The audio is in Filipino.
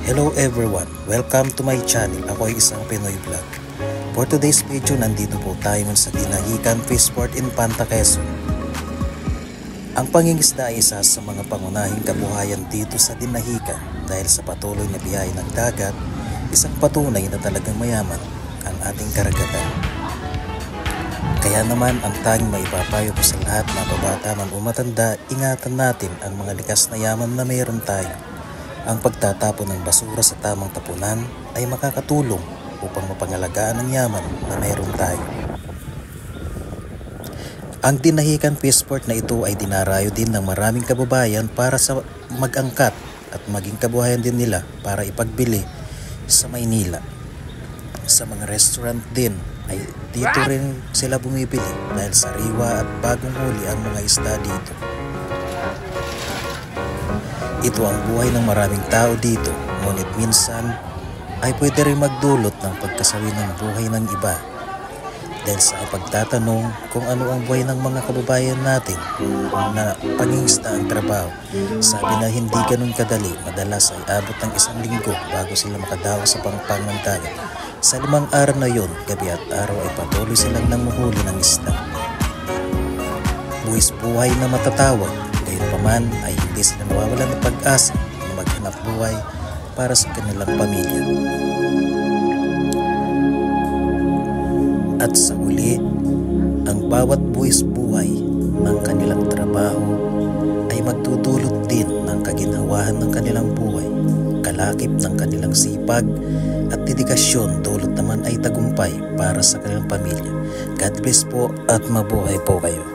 Hello everyone! Welcome to my channel. Ako ay isang Pinoy vlog. For today's video, nandito po tayo sa Dinahican Fishport in Panta, Quezon. Ang pangingisda ay isa sa mga pangunahing kabuhayan dito sa Dinahican dahil sa patuloy na biyahe ng dagat, isang patunay na talagang mayaman ang ating karagatan. Kaya naman ang tanging maipapayo ko sa lahat na babata man o matanda, ingatan natin ang mga likas na yaman na mayroon tayo. Ang pagtatapon ng basura sa tamang tapunan ay makakatulong upang mapangalagaan ang yaman na mayroon tayo. Ang Dinahican Fishport na ito ay dinarayo din ng maraming kababayan para sa mag-angkat at maging kabuhayan din nila para ipagbili sa Maynila. Sa mga restaurant din ay dito rin sila bumibili dahil sariwa at bagong huli ang mga isda dito. Ito ang buhay ng maraming tao dito, ngunit minsan ay pwede rin magdulot ng pagkasawi ng buhay ng iba. Dahil sa pagtatanong kung ano ang buhay ng mga kababayan natin na pangingisda ang trabaho, sabi na hindi ganun kadali, madalas ay abot ng 1 linggo bago sila makadawa sa pangpang ng dagat. Sa 5 araw na yon, gabi at araw ay patuloy silang nanguhuli ng isda. Buwis buhay na matatawag, gayunpaman ay hindi sila nawawalan ng pag-asa na maghanap buhay para sa kanilang pamilya. At sa huli, ang bawat buwis buhay ng kanilang trabaho ay magdudulot din ng kaginhawahan ng kanilang buhay, kalakip ng kanilang sipag at dedikasyon, dulot naman ay tagumpay para sa kanilang pamilya. God bless po at mabuhay po kayo.